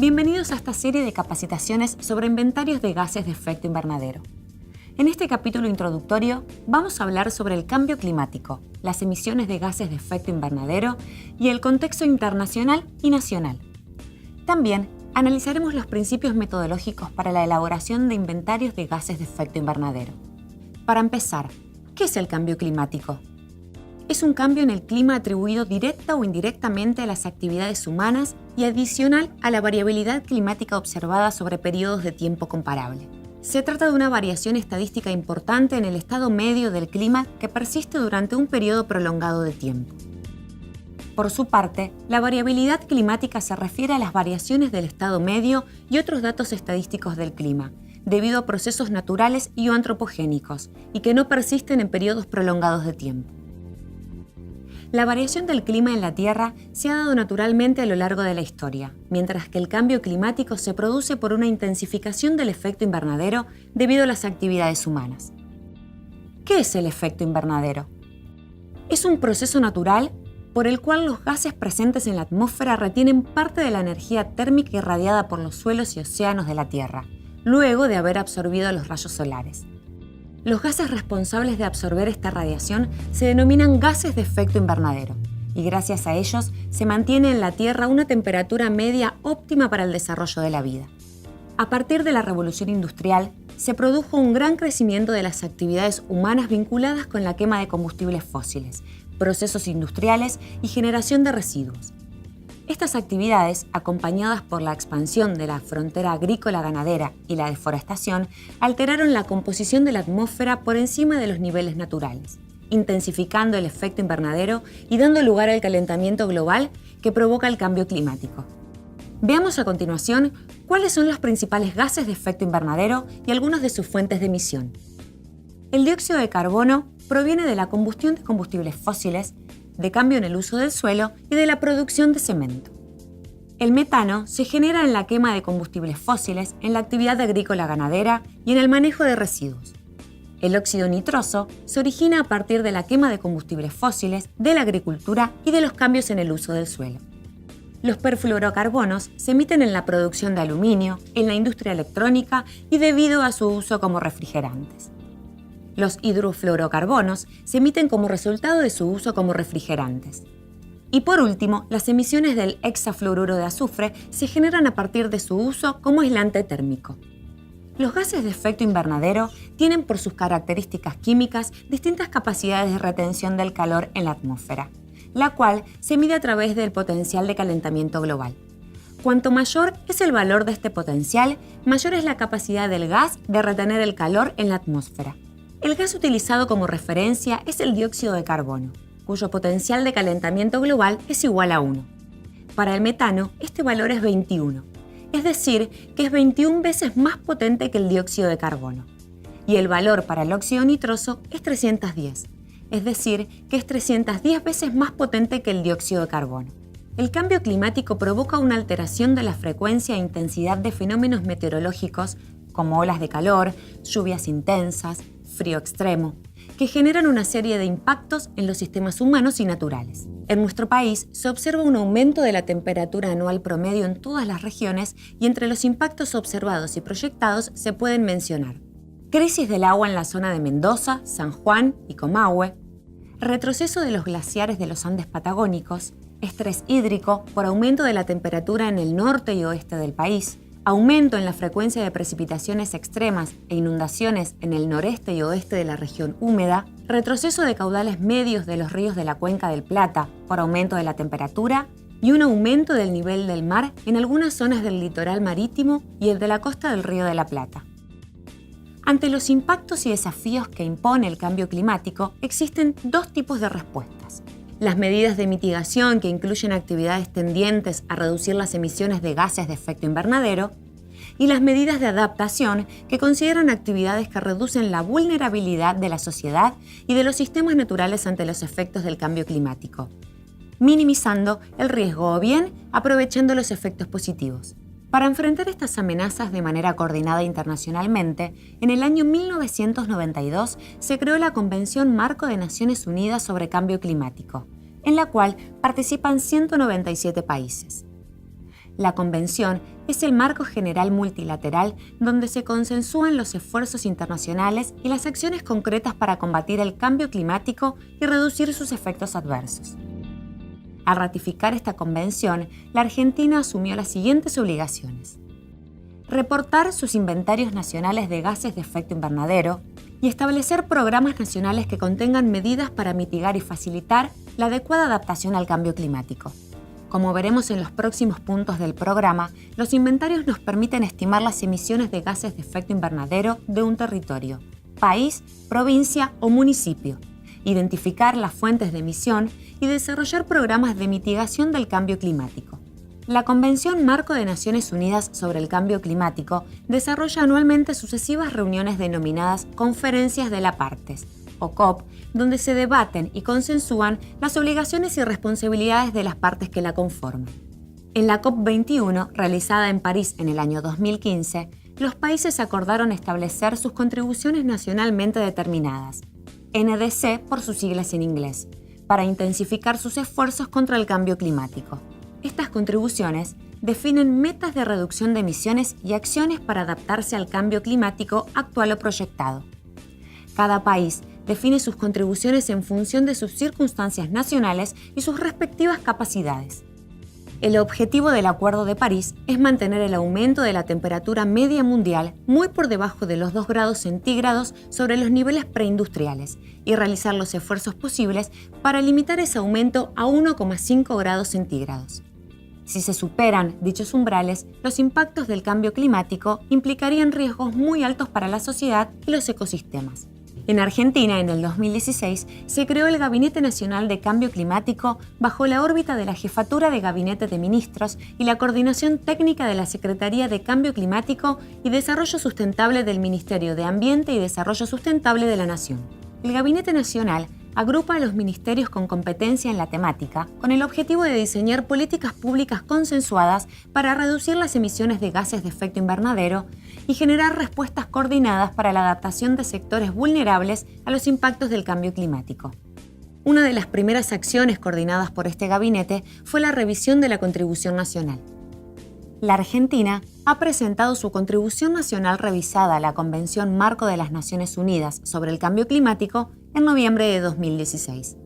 Bienvenidos a esta serie de capacitaciones sobre inventarios de gases de efecto invernadero. En este capítulo introductorio vamos a hablar sobre el cambio climático, las emisiones de gases de efecto invernadero y el contexto internacional y nacional. También analizaremos los principios metodológicos para la elaboración de inventarios de gases de efecto invernadero. Para empezar, ¿qué es el cambio climático? Es un cambio en el clima atribuido directa o indirectamente a las actividades humanas y adicional a la variabilidad climática observada sobre periodos de tiempo comparable. Se trata de una variación estadística importante en el estado medio del clima que persiste durante un periodo prolongado de tiempo. Por su parte, la variabilidad climática se refiere a las variaciones del estado medio y otros datos estadísticos del clima, debido a procesos naturales y o antropogénicos, y que no persisten en periodos prolongados de tiempo. La variación del clima en la Tierra se ha dado naturalmente a lo largo de la historia, mientras que el cambio climático se produce por una intensificación del efecto invernadero debido a las actividades humanas. ¿Qué es el efecto invernadero? Es un proceso natural por el cual los gases presentes en la atmósfera retienen parte de la energía térmica irradiada por los suelos y océanos de la Tierra, luego de haber absorbido los rayos solares. Los gases responsables de absorber esta radiación se denominan gases de efecto invernadero, y gracias a ellos se mantiene en la Tierra una temperatura media óptima para el desarrollo de la vida. A partir de la Revolución Industrial, se produjo un gran crecimiento de las actividades humanas vinculadas con la quema de combustibles fósiles, procesos industriales y generación de residuos. Estas actividades, acompañadas por la expansión de la frontera agrícola-ganadera y la deforestación, alteraron la composición de la atmósfera por encima de los niveles naturales, intensificando el efecto invernadero y dando lugar al calentamiento global que provoca el cambio climático. Veamos a continuación cuáles son los principales gases de efecto invernadero y algunas de sus fuentes de emisión. El dióxido de carbono proviene de la combustión de combustibles fósiles, de cambio en el uso del suelo y de la producción de cemento. El metano se genera en la quema de combustibles fósiles, en la actividad agrícola ganadera y en el manejo de residuos. El óxido nitroso se origina a partir de la quema de combustibles fósiles, de la agricultura y de los cambios en el uso del suelo. Los perfluorocarbonos se emiten en la producción de aluminio, en la industria electrónica y debido a su uso como refrigerantes. Los hidrofluorocarbonos se emiten como resultado de su uso como refrigerantes. Y por último, las emisiones del hexafluoruro de azufre se generan a partir de su uso como aislante térmico. Los gases de efecto invernadero tienen por sus características químicas distintas capacidades de retención del calor en la atmósfera, la cual se mide a través del potencial de calentamiento global. Cuanto mayor es el valor de este potencial, mayor es la capacidad del gas de retener el calor en la atmósfera. El gas utilizado como referencia es el dióxido de carbono, cuyo potencial de calentamiento global es igual a 1. Para el metano, este valor es 21, es decir, que es 21 veces más potente que el dióxido de carbono. Y el valor para el óxido nitroso es 310, es decir, que es 310 veces más potente que el dióxido de carbono. El cambio climático provoca una alteración de la frecuencia e intensidad de fenómenos meteorológicos como olas de calor, lluvias intensas, frío extremo, que generan una serie de impactos en los sistemas humanos y naturales. En nuestro país se observa un aumento de la temperatura anual promedio en todas las regiones y entre los impactos observados y proyectados se pueden mencionar: crisis del agua en la zona de Mendoza, San Juan y Comahue, retroceso de los glaciares de los Andes patagónicos, estrés hídrico por aumento de la temperatura en el norte y oeste del país, aumento en la frecuencia de precipitaciones extremas e inundaciones en el noreste y oeste de la región húmeda, retroceso de caudales medios de los ríos de la Cuenca del Plata por aumento de la temperatura y un aumento del nivel del mar en algunas zonas del litoral marítimo y el de la costa del Río de la Plata. Ante los impactos y desafíos que impone el cambio climático, existen dos tipos de respuestas: las medidas de mitigación, que incluyen actividades tendientes a reducir las emisiones de gases de efecto invernadero, y las medidas de adaptación, que consideran actividades que reducen la vulnerabilidad de la sociedad y de los sistemas naturales ante los efectos del cambio climático, minimizando el riesgo o bien aprovechando los efectos positivos. Para enfrentar estas amenazas de manera coordinada internacionalmente, en el año 1992 se creó la Convención Marco de Naciones Unidas sobre Cambio Climático, en la cual participan 197 países. La Convención es el marco general multilateral donde se consensúan los esfuerzos internacionales y las acciones concretas para combatir el cambio climático y reducir sus efectos adversos. Al ratificar esta convención, la Argentina asumió las siguientes obligaciones: reportar sus inventarios nacionales de gases de efecto invernadero y establecer programas nacionales que contengan medidas para mitigar y facilitar la adecuada adaptación al cambio climático. Como veremos en los próximos puntos del programa, los inventarios nos permiten estimar las emisiones de gases de efecto invernadero de un territorio, país, provincia o municipio, identificar las fuentes de emisión y desarrollar programas de mitigación del cambio climático. La Convención Marco de Naciones Unidas sobre el Cambio Climático desarrolla anualmente sucesivas reuniones denominadas Conferencias de las Partes, o COP, donde se debaten y consensúan las obligaciones y responsabilidades de las partes que la conforman. En la COP21, realizada en París en el año 2015, los países acordaron establecer sus contribuciones nacionalmente determinadas, NDC por sus siglas en inglés, para intensificar sus esfuerzos contra el cambio climático. Estas contribuciones definen metas de reducción de emisiones y acciones para adaptarse al cambio climático actual o proyectado. Cada país define sus contribuciones en función de sus circunstancias nacionales y sus respectivas capacidades. El objetivo del Acuerdo de París es mantener el aumento de la temperatura media mundial muy por debajo de los 2 grados centígrados sobre los niveles preindustriales y realizar los esfuerzos posibles para limitar ese aumento a 1,5 grados centígrados. Si se superan dichos umbrales, los impactos del cambio climático implicarían riesgos muy altos para la sociedad y los ecosistemas. En Argentina, en el 2016, se creó el Gabinete Nacional de Cambio Climático bajo la órbita de la Jefatura de Gabinete de Ministros y la coordinación técnica de la Secretaría de Cambio Climático y Desarrollo Sustentable del Ministerio de Ambiente y Desarrollo Sustentable de la Nación. El Gabinete Nacional agrupa a los ministerios con competencia en la temática con el objetivo de diseñar políticas públicas consensuadas para reducir las emisiones de gases de efecto invernadero y generar respuestas coordinadas para la adaptación de sectores vulnerables a los impactos del cambio climático. Una de las primeras acciones coordinadas por este gabinete fue la revisión de la contribución nacional. La Argentina ha presentado su contribución nacional revisada a la Convención Marco de las Naciones Unidas sobre el Cambio Climático en noviembre de 2016.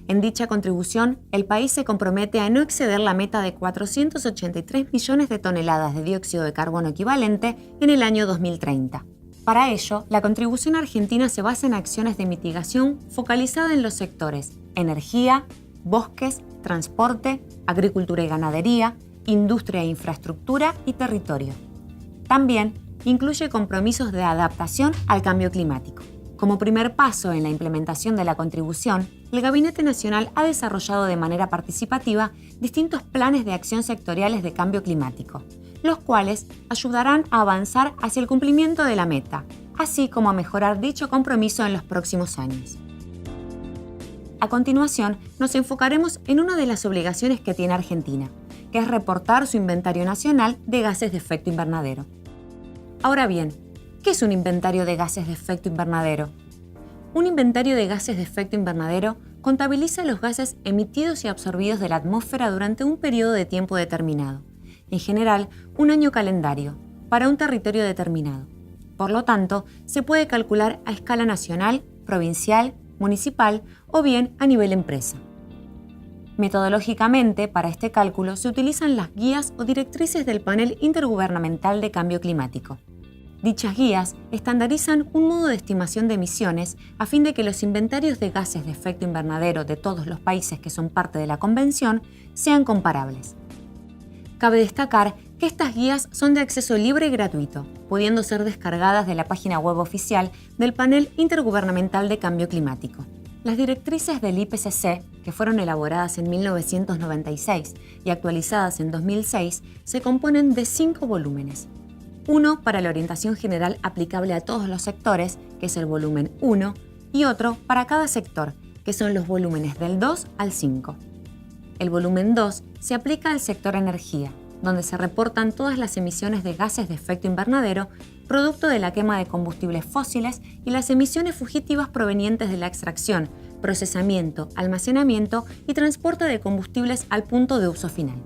En dicha contribución, el país se compromete a no exceder la meta de 483 millones de toneladas de dióxido de carbono equivalente en el año 2030. Para ello, la contribución argentina se basa en acciones de mitigación focalizada en los sectores energía, bosques, transporte, agricultura y ganadería, industria e infraestructura y territorio. También incluye compromisos de adaptación al cambio climático. Como primer paso en la implementación de la contribución, el Gabinete Nacional ha desarrollado de manera participativa distintos planes de acción sectoriales de cambio climático, los cuales ayudarán a avanzar hacia el cumplimiento de la meta, así como a mejorar dicho compromiso en los próximos años. A continuación, nos enfocaremos en una de las obligaciones que tiene Argentina, que es reportar su inventario nacional de gases de efecto invernadero. Ahora bien, ¿qué es un inventario de gases de efecto invernadero? Un inventario de gases de efecto invernadero contabiliza los gases emitidos y absorbidos de la atmósfera durante un periodo de tiempo determinado, en general un año calendario, para un territorio determinado. Por lo tanto, se puede calcular a escala nacional, provincial, municipal o bien a nivel empresa. Metodológicamente, para este cálculo se utilizan las guías o directrices del Panel Intergubernamental de Cambio Climático. Dichas guías estandarizan un modo de estimación de emisiones a fin de que los inventarios de gases de efecto invernadero de todos los países que son parte de la Convención sean comparables. Cabe destacar que estas guías son de acceso libre y gratuito, pudiendo ser descargadas de la página web oficial del Panel Intergubernamental de Cambio Climático. Las directrices del IPCC, que fueron elaboradas en 1996 y actualizadas en 2006, se componen de 5 volúmenes. Uno para la orientación general aplicable a todos los sectores, que es el volumen 1, y otro para cada sector, que son los volúmenes del 2 al 5. El volumen 2 se aplica al sector energía, donde se reportan todas las emisiones de gases de efecto invernadero producto de la quema de combustibles fósiles y las emisiones fugitivas provenientes de la extracción, procesamiento, almacenamiento y transporte de combustibles al punto de uso final.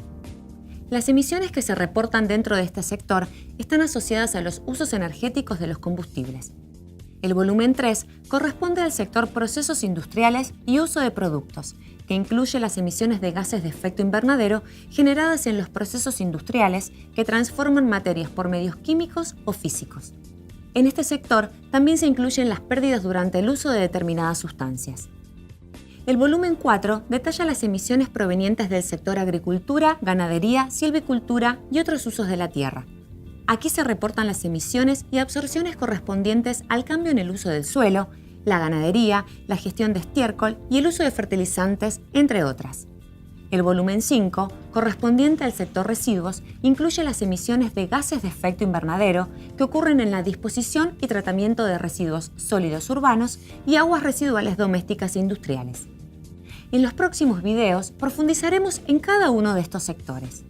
Las emisiones que se reportan dentro de este sector están asociadas a los usos energéticos de los combustibles. El volumen 3 corresponde al sector procesos industriales y uso de productos, que incluye las emisiones de gases de efecto invernadero generadas en los procesos industriales que transforman materias por medios químicos o físicos. En este sector también se incluyen las pérdidas durante el uso de determinadas sustancias. El volumen 4 detalla las emisiones provenientes del sector agricultura, ganadería, silvicultura y otros usos de la tierra. Aquí se reportan las emisiones y absorciones correspondientes al cambio en el uso del suelo, la ganadería, la gestión de estiércol y el uso de fertilizantes, entre otras. El volumen 5, correspondiente al sector residuos, incluye las emisiones de gases de efecto invernadero que ocurren en la disposición y tratamiento de residuos sólidos urbanos y aguas residuales domésticas e industriales. En los próximos videos profundizaremos en cada uno de estos sectores.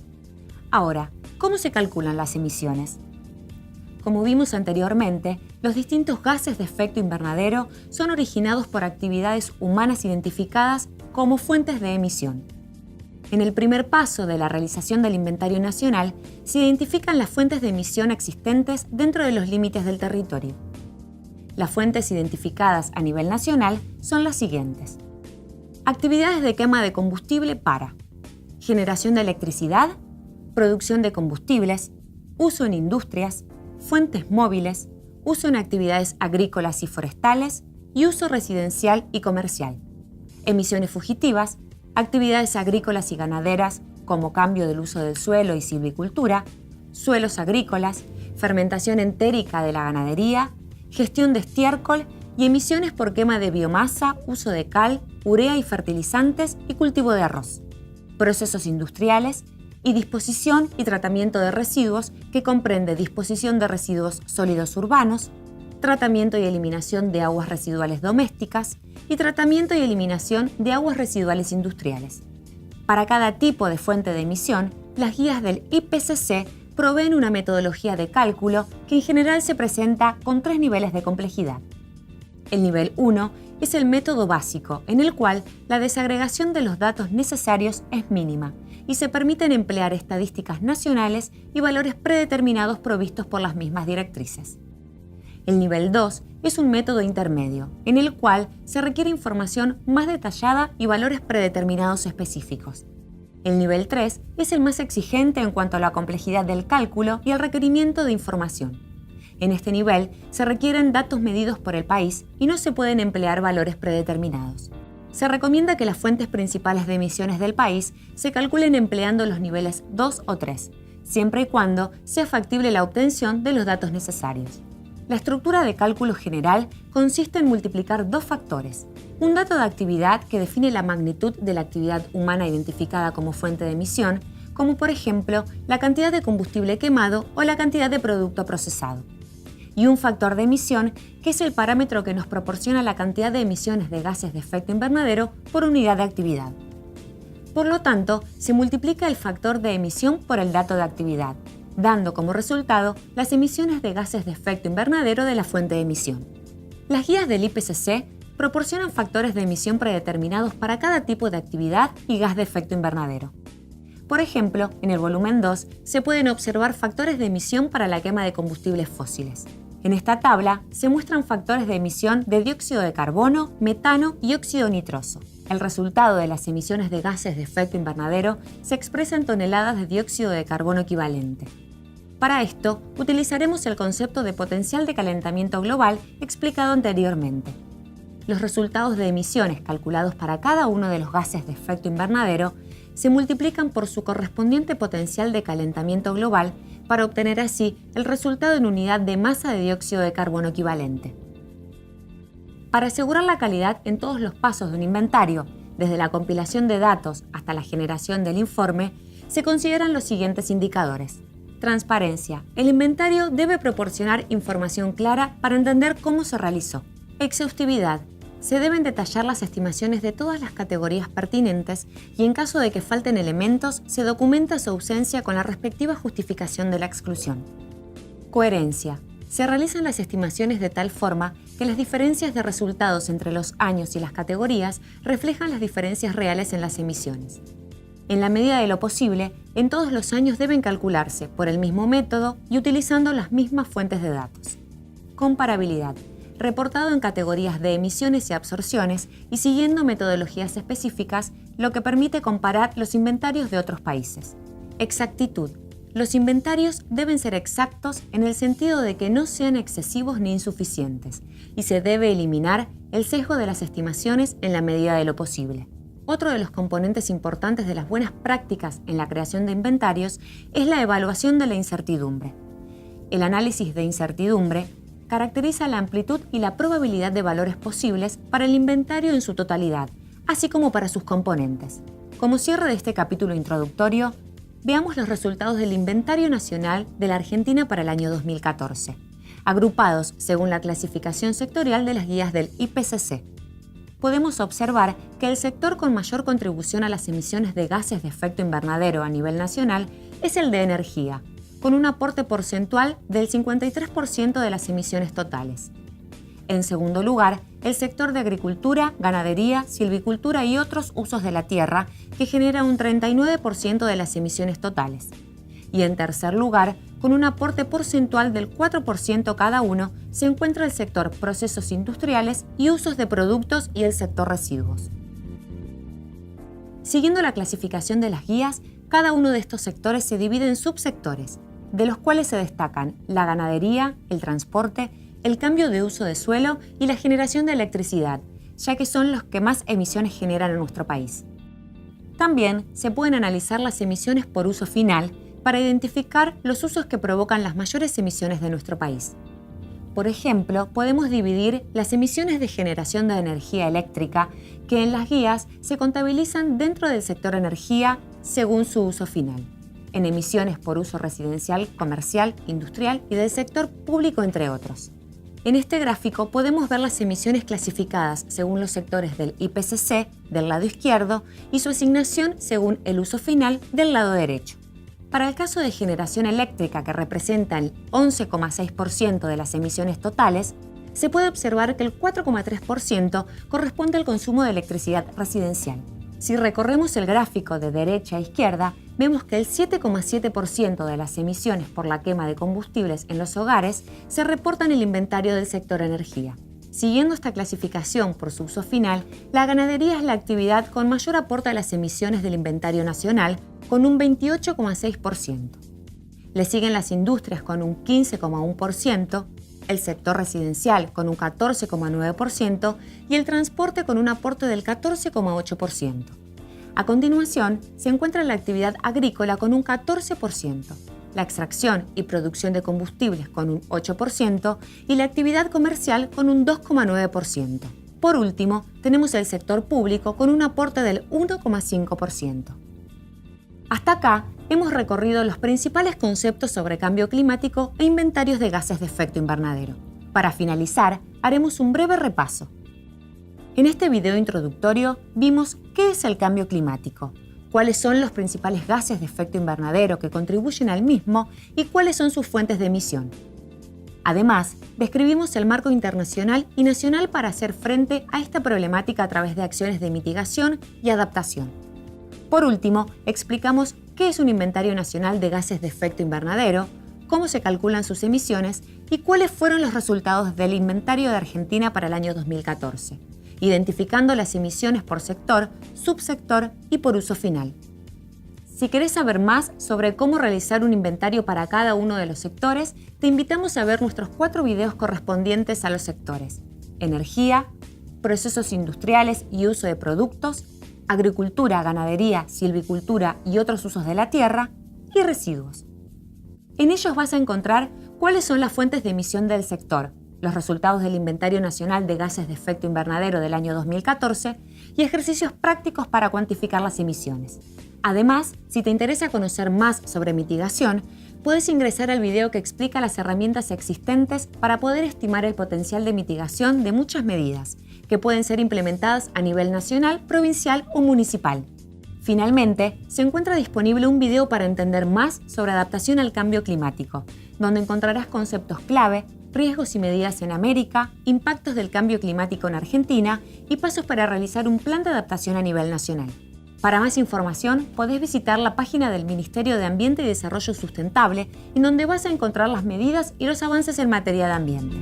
Ahora, ¿cómo se calculan las emisiones? Como vimos anteriormente, los distintos gases de efecto invernadero son originados por actividades humanas identificadas como fuentes de emisión. En el primer paso de la realización del inventario nacional, se identifican las fuentes de emisión existentes dentro de los límites del territorio. Las fuentes identificadas a nivel nacional son las siguientes. Actividades de quema de combustible para generación de electricidad, producción de combustibles, uso en industrias, fuentes móviles, uso en actividades agrícolas y forestales y uso residencial y comercial. Emisiones fugitivas, actividades agrícolas y ganaderas como cambio del uso del suelo y silvicultura, suelos agrícolas, fermentación entérica de la ganadería, gestión de estiércol y emisiones por quema de biomasa, uso de cal, urea y fertilizantes y cultivo de arroz. Procesos industriales y disposición y tratamiento de residuos que comprende disposición de residuos sólidos urbanos, tratamiento y eliminación de aguas residuales domésticas y tratamiento y eliminación de aguas residuales industriales. Para cada tipo de fuente de emisión, las guías del IPCC proveen una metodología de cálculo que en general se presenta con 3 niveles de complejidad. El nivel 1 es el método básico, en el cual la desagregación de los datos necesarios es mínima y se permiten emplear estadísticas nacionales y valores predeterminados provistos por las mismas directrices. El nivel 2 es un método intermedio, en el cual se requiere información más detallada y valores predeterminados específicos. El nivel 3 es el más exigente en cuanto a la complejidad del cálculo y el requerimiento de información. En este nivel se requieren datos medidos por el país y no se pueden emplear valores predeterminados. Se recomienda que las fuentes principales de emisiones del país se calculen empleando los niveles 2 o 3, siempre y cuando sea factible la obtención de los datos necesarios. La estructura de cálculo general consiste en multiplicar 2 factores: un dato de actividad que define la magnitud de la actividad humana identificada como fuente de emisión, como por ejemplo la cantidad de combustible quemado o la cantidad de producto procesado, y un factor de emisión que es el parámetro que nos proporciona la cantidad de emisiones de gases de efecto invernadero por unidad de actividad. Por lo tanto, se multiplica el factor de emisión por el dato de actividad, dando como resultado las emisiones de gases de efecto invernadero de la fuente de emisión. Las guías del IPCC proporcionan factores de emisión predeterminados para cada tipo de actividad y gas de efecto invernadero. Por ejemplo, en el volumen 2 se pueden observar factores de emisión para la quema de combustibles fósiles. En esta tabla se muestran factores de emisión de dióxido de carbono, metano y óxido nitroso. El resultado de las emisiones de gases de efecto invernadero se expresa en toneladas de dióxido de carbono equivalente. Para esto, utilizaremos el concepto de potencial de calentamiento global explicado anteriormente. Los resultados de emisiones calculados para cada uno de los gases de efecto invernadero se multiplican por su correspondiente potencial de calentamiento global para obtener así el resultado en unidad de masa de dióxido de carbono equivalente. Para asegurar la calidad en todos los pasos de un inventario, desde la compilación de datos hasta la generación del informe, se consideran los siguientes indicadores. Transparencia. El inventario debe proporcionar información clara para entender cómo se realizó. Exhaustividad. Se deben detallar las estimaciones de todas las categorías pertinentes y en caso de que falten elementos, se documenta su ausencia con la respectiva justificación de la exclusión. Coherencia. Se realizan las estimaciones de tal forma que las diferencias de resultados entre los años y las categorías reflejan las diferencias reales en las emisiones. En la medida de lo posible, en todos los años deben calcularse por el mismo método y utilizando las mismas fuentes de datos. Comparabilidad. Reportado en categorías de emisiones y absorciones y siguiendo metodologías específicas, lo que permite comparar los inventarios de otros países. Exactitud. Los inventarios deben ser exactos en el sentido de que no sean excesivos ni insuficientes, y se debe eliminar el sesgo de las estimaciones en la medida de lo posible. Otro de los componentes importantes de las buenas prácticas en la creación de inventarios es la evaluación de la incertidumbre. El análisis de incertidumbre caracteriza la amplitud y la probabilidad de valores posibles para el inventario en su totalidad, así como para sus componentes. Como cierre de este capítulo introductorio, veamos los resultados del Inventario Nacional de la Argentina para el año 2014, agrupados según la clasificación sectorial de las guías del IPCC. Podemos observar que el sector con mayor contribución a las emisiones de gases de efecto invernadero a nivel nacional es el de energía, con un aporte porcentual del 53% de las emisiones totales. En segundo lugar, el sector de agricultura, ganadería, silvicultura y otros usos de la tierra, que genera un 39% de las emisiones totales. Y en tercer lugar, con un aporte porcentual del 4% cada uno, se encuentra el sector procesos industriales y usos de productos y el sector residuos. Siguiendo la clasificación de las guías, cada uno de estos sectores se divide en subsectores, de los cuales se destacan la ganadería, el transporte, el cambio de uso de suelo y la generación de electricidad, ya que son los que más emisiones generan en nuestro país. También se pueden analizar las emisiones por uso final para identificar los usos que provocan las mayores emisiones de nuestro país. Por ejemplo, podemos dividir las emisiones de generación de energía eléctrica que en las guías se contabilizan dentro del sector energía según su uso final, en emisiones por uso residencial, comercial, industrial y del sector público, entre otros. En este gráfico podemos ver las emisiones clasificadas según los sectores del IPCC del lado izquierdo y su asignación según el uso final del lado derecho. Para el caso de generación eléctrica, que representa el 11,6% de las emisiones totales, se puede observar que el 4,3% corresponde al consumo de electricidad residencial. Si recorremos el gráfico de derecha a izquierda, vemos que el 7,7% de las emisiones por la quema de combustibles en los hogares se reporta en el inventario del sector energía. Siguiendo esta clasificación por su uso final, la ganadería es la actividad con mayor aporte a las emisiones del inventario nacional, con un 28,6%. Le siguen las industrias con un 15,1%, el sector residencial con un 14,9% y el transporte con un aporte del 14,8%. A continuación, se encuentra la actividad agrícola con un 14%, la extracción y producción de combustibles con un 8% y la actividad comercial con un 2,9%. Por último, tenemos el sector público con un aporte del 1,5%. Hasta acá hemos recorrido los principales conceptos sobre cambio climático e inventarios de gases de efecto invernadero. Para finalizar, haremos un breve repaso. En este video introductorio vimos qué es el cambio climático, cuáles son los principales gases de efecto invernadero que contribuyen al mismo y cuáles son sus fuentes de emisión. Además, describimos el marco internacional y nacional para hacer frente a esta problemática a través de acciones de mitigación y adaptación. Por último, explicamos qué es un inventario nacional de gases de efecto invernadero, cómo se calculan sus emisiones y cuáles fueron los resultados del inventario de Argentina para el año 2014, identificando las emisiones por sector, subsector y por uso final. Si querés saber más sobre cómo realizar un inventario para cada uno de los sectores, te invitamos a ver nuestros 4 videos correspondientes a los sectores: energía, procesos industriales y uso de productos, agricultura, ganadería, silvicultura y otros usos de la tierra, y residuos. En ellos vas a encontrar cuáles son las fuentes de emisión del sector, los resultados del Inventario Nacional de Gases de Efecto Invernadero del año 2014 y ejercicios prácticos para cuantificar las emisiones. Además, si te interesa conocer más sobre mitigación, puedes ingresar al video que explica las herramientas existentes para poder estimar el potencial de mitigación de muchas medidas, que pueden ser implementadas a nivel nacional, provincial o municipal. Finalmente, se encuentra disponible un video para entender más sobre adaptación al cambio climático, donde encontrarás conceptos clave, riesgos y medidas en América, impactos del cambio climático en Argentina y pasos para realizar un plan de adaptación a nivel nacional. Para más información, podés visitar la página del Ministerio de Ambiente y Desarrollo Sustentable, en donde vas a encontrar las medidas y los avances en materia de ambiente.